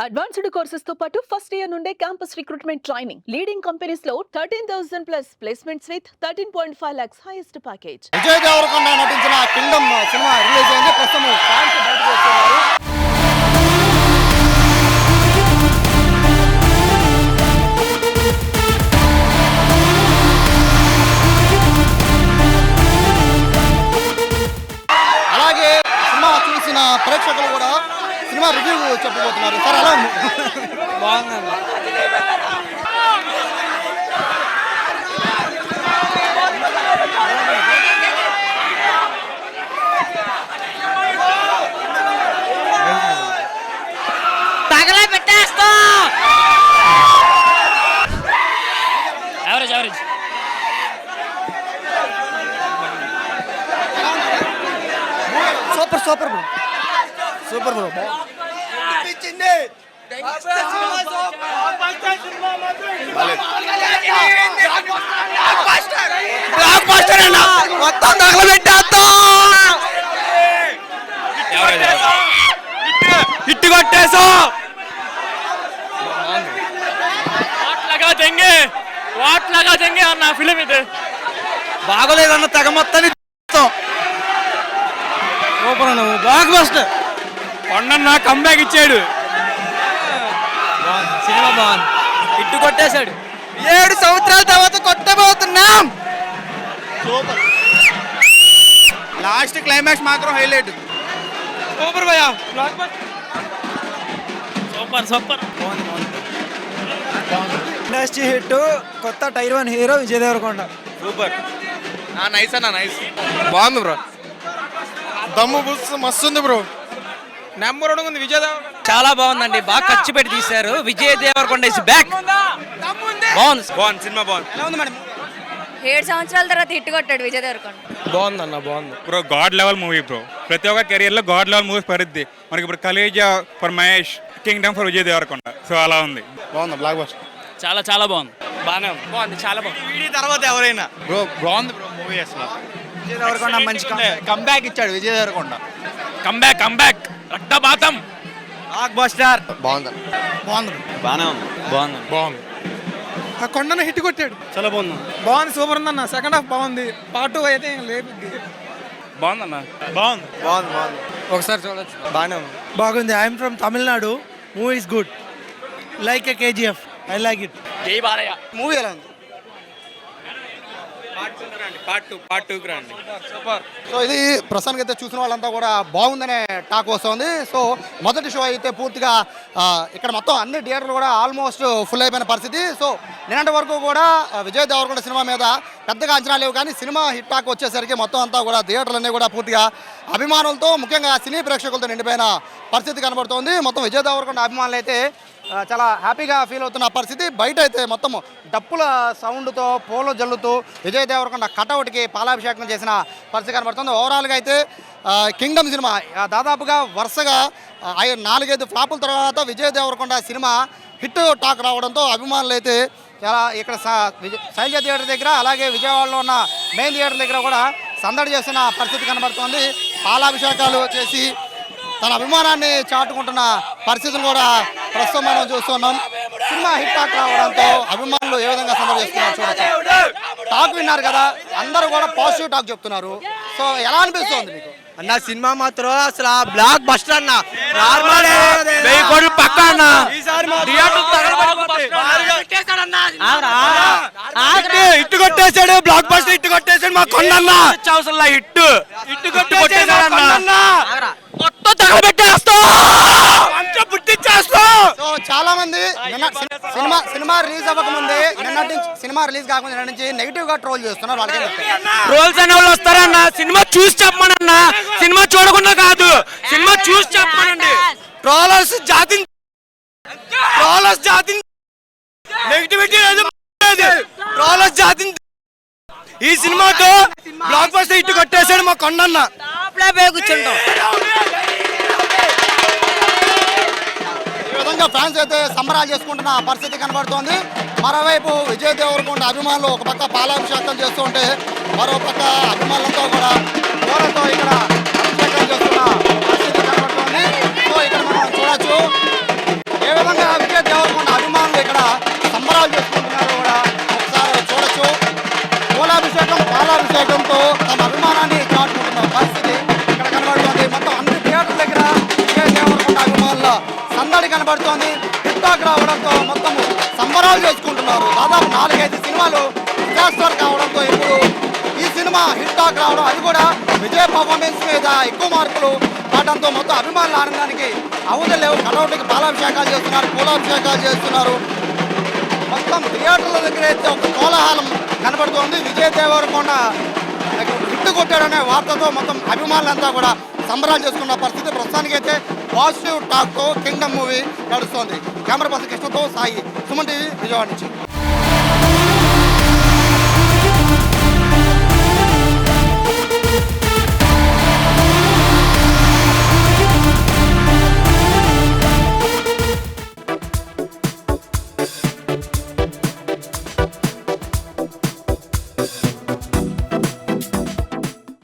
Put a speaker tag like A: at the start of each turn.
A: Advanced courses తో పాటు first year నుండే campus recruitment training leading companies లో 13,000+ placements with 13.5 lakhs highest package.
B: Vijay Deverakonda నటించిన కింగ్డమ్ సినిమా రిలీజ్ అయింది. ప్రస్తుతం ఫ్యాన్స్ బయటకు వస్తున్నారు. అలాగే సినిమా చూసిన ప్రేక్షకులు కూడా సినిమా రివ్యూ చెప్పబోతున్నారు. సార్ ఎలా ఉంది?
C: బాగుందండి. తగలే పెట్టేస్తా. Average average.
B: Super super bro, super bro.
C: మొత్తం తగలబెట్టేస్తా. హిట్ కొట్టేసా. వాట్లాగా తెంగే అన్న ఫిలిం ఇది బాగోలేదన్న తెగ మొత్తాన్ని సూపర్ అన్న, బ్లాక్ బస్టర్. కొండన్న కంబ్యాక్ ఇచ్చాడు. సినిమా బాగుంది, హిట్ కొట్టేశాడు. 7 సంవత్సరాల తర్వాత కొట్టబోతున్నాం.
B: సూపర్. లాస్ట్ క్లైమాక్స్ మాత్రం హైలైట్.
C: సూపర్ భయ్యా, blockbuster. Super super.
D: Industry hit, కొత్త tier 1 hero Vijay Devarakonda.
C: Super. Nice అన్న, నైస్. బాగుంది బ్రో.
B: దమ్ము బుస్ మస్తు ఉంది బ్రో.
C: నెంబర్ 1 ఉంది విజయ్ దేవరకొండ. చాలా బాగుందండి, బాగా ఖర్చు పెట్టి తీశారు. Vijay Deverakonda is back. బాగుంది బాగుంది, సినిమా బాగుంది. ఎలా ఉంది మేడం?
E: 7 సంవత్సరాల తర్వాత హిట్ కొట్టాడు విజయ్ దేవరకొండ.
C: బాగుందన్న, బాగుంది
F: bro. God level movie bro. ప్రతి ఒక్క కెరియర్ లో గాడ్ లెవెల్ మూవీస్ పడుద్ది మనకి. ఇప్పుడు Khaleja for Mahesh, Kingdom for Vijay Deverakonda. So అలా ఉంది.
B: బాగుంది బ్లాక్ బస్టర్.
C: చాలా చాలా బాగుంది. బాగానే ఉంది, బాగుంది, చాలా బాగుంది. వీడి తర్వాత ఎవరైనా
B: బ్రో బాగుంది బ్రో మూవీ. అసలు
D: విజయ్ దేవరకొండ మంచి
B: కంబ్యాక్ ఇచ్చాడు విజయ్ దేవరకొండ.
C: కంబ్యాక్ కంబ్యాక్ రక్తపాతం.
D: Block buster.
B: బాగుంది బాగుంది
C: బాగానే ఉంది, బాగుంది
B: బాగుంది.
D: ఆ కొండన హిట్ కొట్టాడు.
C: చాలా బాగుంది.
D: బాగుంది, సూపర్ ఉందన్న. సెకండ్ హాఫ్ బాగుంది, పార్ట్ 2 అయితే లేదు.
C: బాగుందన్న, బాగుంది
B: బాగుంది బాగుంది.
D: ఒకసారి చూడొచ్చు.
C: బాగానే ఉంది.
D: బాగుంది. I'm from Tamil Nadu. Movie is good, like A KGF. I like it.
C: జై బాలయ్య.
B: మూవీ ఎలా ఉంది?
C: పార్ట్ 2 రండి. సూపర్.
B: సో ఇది ప్రస్తుతానికి అయితే చూసిన వాళ్ళంతా కూడా బాగుందనే టాక్ వస్తుంది. సో మొదటి షో అయితే పూర్తిగా ఇక్కడ మొత్తం అన్ని థియేటర్లు కూడా ఆల్మోస్ట్ ఫుల్ అయిపోయిన పరిస్థితి. సో నిన్నటి వరకు కూడా విజయ్ దేవరకొండ సినిమా మీద పెద్దగా అంచనా లేవు, కానీ సినిమా హిట్ టాక్ వచ్చేసరికి మొత్తం అంతా కూడా థియేటర్లన్నీ కూడా పూర్తిగా అభిమానులతో, ముఖ్యంగా సినీ ప్రేక్షకులతో నిండిపోయిన పరిస్థితి కనబడుతోంది. మొత్తం విజయ్ దేవరకొండ అభిమానులు అయితే చాలా హ్యాపీగా ఫీల్ అవుతున్న పరిస్థితి. బయట అయితే మొత్తం డప్పుల సౌండ్తో, పూలు జల్లుతూ విజయ్ దేవరకొండ కటౌట్కి పాలాభిషేకం చేసిన పరిస్థితి కనబడుతుంది. ఓవరాల్గా అయితే కింగ్డమ్ సినిమా దాదాపుగా వరుసగా 4-5 ఫ్లాపుల తర్వాత విజయ్ దేవరకొండ సినిమా హిట్ టాక్ రావడంతో అభిమానులు అయితే చాలా ఇక్కడ శైలజ థియేటర్ దగ్గర, అలాగే విజయవాడలో ఉన్న మెయిన్ థియేటర్ దగ్గర కూడా సందడి చేస్తున్న పరిస్థితి కనబడుతోంది. పాలాభిషేకాలు చేసి తన అభిమానాన్ని చాటుకుంటున్న పరిస్థితులు కూడా ప్రస్తుతం మనం చూస్తున్నాం. సినిమా హిట్ టాక్ రావడంతో అభిమానులు ఏ విధంగా సందడి చేస్తున్నారు చూడొచ్చు. టాక్ విన్నారు కదా, అందరూ కూడా పాజిటివ్ టాక్ చెప్తున్నారు. సో ఎలా అనిపిస్తుంది మీకు?
D: అన్న సినిమా మాత్రం అసలు బ్లాక్ బస్టర్ అన్న. నార్మల్
C: 1000 కోట్లు పక్కా అన్న.
D: హిట్ కొట్టేశాడు, బ్లాక్ బస్టర్ హిట్ కొట్టేశాడు మా కొండన్న.
C: అవసరం హిట్ హిట్ కొట్టేసాడన్న. మొత్తం తగలబెట్టేస్తా, పుట్టించేస్తా.
B: సో చాలా మంది సినిమా రిలీజ్ అవ్వకముందే, సినిమా రిలీజ్ కాకుండా నిన్న నుంచి నెగిటివ్ గా ట్రోల్ చేస్తున్నారు. వాళ్ళకి
C: ట్రోల్స్ అనే వాళ్ళు వస్తారన్న. సినిమా చూసి చెప్పమనన్నా, సినిమా చూడకుండా కాదు, సినిమా చూసి చెప్పమనండి. ట్రోలర్స్ జాతి నెగిటివిటీ ట్రోలర్స్ జాతి. ఈ సినిమాతో బ్లాక్ బస్టర్ హిట్ కొట్టేశాడు మా కొండన్న. కూర్చుంటాం.
B: ఈ విధంగా ఫ్యాన్స్ అయితే సంబరాలు చేసుకుంటున్న పరిస్థితి కనబడుతోంది. మరోవైపు విజయ్ దేవరకొండ అభిమానులు ఒక పక్క పాలాభిషేకం చేస్తూ ఉంటే, మరో పక్క అభిమానులతో కూడా పూలతో ఇక్కడ అభిషేకం చేస్తున్న పరిస్థితి కనబడుతోంది. సో ఇక్కడ మనం చూడొచ్చు, ఏ విధంగా విజయ్ దేవరకొండ అభిమానులు ఇక్కడ సంబరాలు చేసుకుంటున్నారో కూడా ఒకసారి చూడొచ్చు. పూలాభిషేకం పాలాభిషేకంతో తమ అభిమానాన్ని చాటుకుంటున్న పరిస్థితి ఇక్కడ కనబడుతోంది. మొత్తం అన్ని థియేటర్ల దగ్గర విజయ్ దేవరకొండ అభిమానుల సందడి కనబడుతోంది. టిక్టాక్ రావడంతో మొత్తం సంబరాలు చేసుకుంటున్నారు. దాదాపు 4-5 సినిమాలు డిజాస్టర్ కావడంతో ఇప్పుడు ఈ సినిమా హిట్ టాక్ రావడం, అది కూడా విజయ్ పర్ఫార్మెన్స్ మీద ఎక్కువ మార్కులు పడడంతో మొత్తం అభిమానుల ఆనందానికి అవధులు లేవు. కటౌట్కి పాలాభిషేకాలు చేస్తున్నారు, పూలాభిషేకాలు చేస్తున్నారు. మొత్తం థియేటర్ల దగ్గర అయితే ఒక కోలాహలం కనబడుతోంది. విజయ్ దేవరకొండ హిట్ కొట్టాడనే వార్తతో మొత్తం అభిమానులంతా కూడా సంబరాలు చేసుకున్న పరిస్థితి. ప్రస్తుతానికైతే పాజిటివ్ టాక్తో కింగ్డమ్ మూవీ నడుస్తోంది. కెమెరా పర్సన్ కృష్ణతో సాయి, సుమన్ టీవీ, విజయవాడ నుంచి.